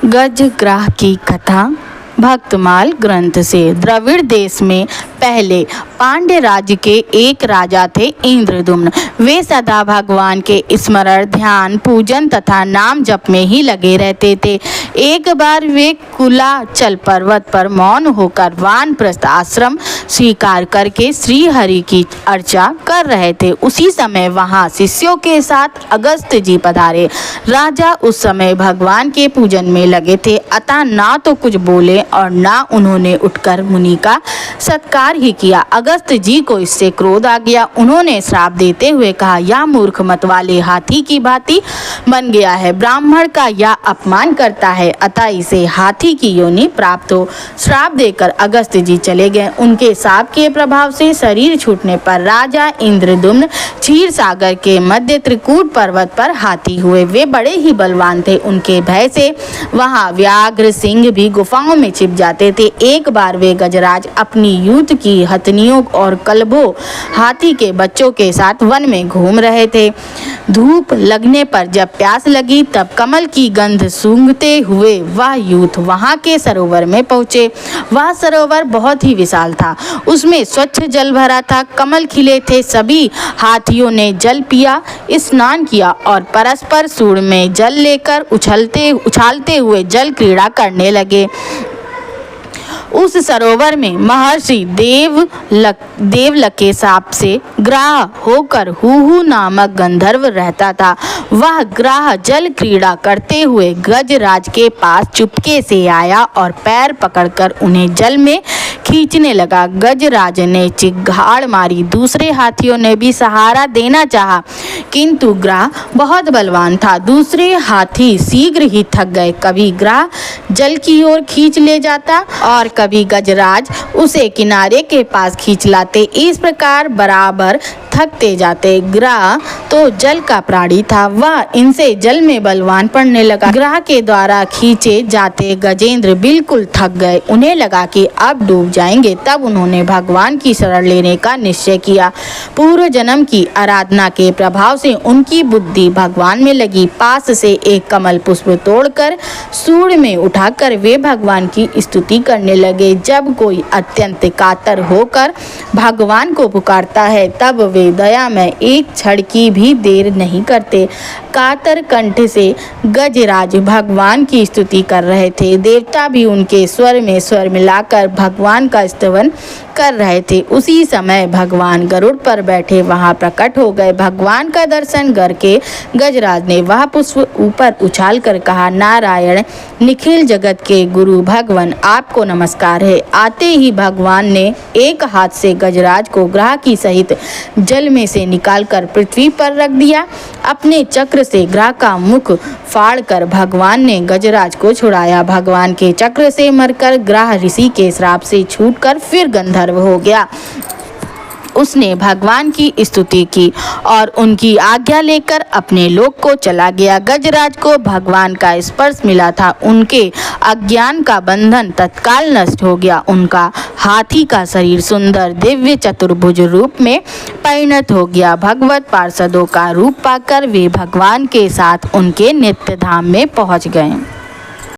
गजग्राह की कथा भक्तमाल ग्रंथ से। द्रविड़ देश में पहले पांड्य राज्य के एक राजा थे इंद्रद्युम्न। वे सदा भगवान के स्मरण, ध्यान, पूजन तथा नाम जप में ही लगे रहते थे। एक बार वे कुलाचल पर्वत पर मौन होकर वानप्रस्थ आश्रम स्वीकार करके श्री हरि की अर्चा कर रहे थे। उसी समय वहां शिष्यों के साथ अगस्त जी पधारे। राजा उस समय भगवान के पूजन में लगे थे, अतः ना तो कुछ बोले और ना उन्होंने उठकर मुनि का सत्कार ही किया। अगस्त जी को इससे क्रोध आ गया। उन्होंने श्राप देते हुए कहा, यह मूर्ख मत वाले हाथी की भांति बन गया है, ब्राह्मण का यह अपमान करता है, अतः इसे हाथी की योनि प्राप्त हो। श्राप देकर अगस्त जी चले गए। उनके शाप के प्रभाव से शरीर छूटने पर राजा इंद्रद्युम्न क्षीर सागर के मध्य त्रिकूट पर्वत पर हाथी हुए। वे बड़े ही बलवान थे। उनके भय से वहां व्याघ्र, सिंह भी गुफाओं में छिप जाते थे। एक बार वे गजराज अपनी यूथ की हथनियों और कलबों हाथी के बच्चों के साथ वन में घूम रहे थे। धूप लगने पर जब प्यास लगी तब कमल की गंध सूंघते हुए वह यूथ वहां के सरोवर में पहुंचे। वह सरोवर बहुत ही विशाल था, उसमें स्वच्छ जल भरा था, कमल खिले थे। सभी हाथियों ने जल पिया, स्नान किया और परस्पर सूंड में जल लेकर उछालते हुए जल क्रीड़ा करने लगे। उस सरोवर में महर्षि देवलक के साप से ग्राह होकर हुहु नामक गंधर्व रहता था। वह ग्राह जल क्रीड़ा करते हुए गजराज के पास चुपके से आया और पैर पकड़कर उन्हें जल में खींचने लगा। गजराज ने चिंगाड़ मारी। दूसरे हाथियों ने भी सहारा देना चाहा, किंतु ग्राह बहुत बलवान था। दूसरे हाथी शीघ्र ही थक गए। कभी ग्राह जल की ओर खींच ले जाता और कभी गजराज उसे किनारे के पास खींच लाते। इस प्रकार बराबर थकते जाते। ग्राह तो जल का प्राणी था, वह इनसे जल में बलवान पड़ने लगा। ग्राह के द्वारा खींचे जाते गजेंद्र बिल्कुल थक गए। उन्हें लगा कि अब डूब जाएंगे। तब उन्होंने भगवान की शरण लेने का निश्चय किया। पूर्व जन्म की आराधना के प्रभाव से उनकी बुद्धि भगवान में लगी। पास से एक कमल पुष्प तोड़कर सूंड में उठाकर वे भगवान की स्तुति करने लगे। जब कोई अत्यंत कातर होकर भगवान को पुकारता है तब वे दया में एक क्षण की भी देर नहीं करते। कातर कंठ से गजराज भगवान की स्तुति कर रहे थे। देवता भी उनके स्वर में स्वर मिलाकर भगवान का स्तवन कर रहे थे। उसी समय भगवान गरुड़ पर बैठे वहां प्रकट हो गए। भगवान का दर्शन करके गजराज ने वह पुष्प ऊपर उछाल कर कहा, नारायण निखिल जगत के गुरु भगवान, आपको नमस्कार है। आते ही भगवान ने एक हाथ से गजराज को ग्राह की सहित जल में से निकालकर पृथ्वी पर रख दिया। अपने चक्र से ग्राह का मुख फाड़कर भगवान ने गजराज को छुड़ाया। भगवान के चक्र से मरकर ग्राह ऋषि के श्राप से छूटकर फिर गंधर्व हो गया। उसने भगवान की स्तुति की और उनकी आज्ञा लेकर अपने लोक को चला गया। गजराज को भगवान का स्पर्श मिला था। उनके अज्ञान का बंधन तत्काल नष्ट हो गया। उनका हाथी का शरीर सुंदर दिव्य चतुर्भुज रूप में परिणत हो गया। भगवत पार्षदों का रूप पाकर वे भगवान के साथ उनके नित्य धाम में पहुंच गए।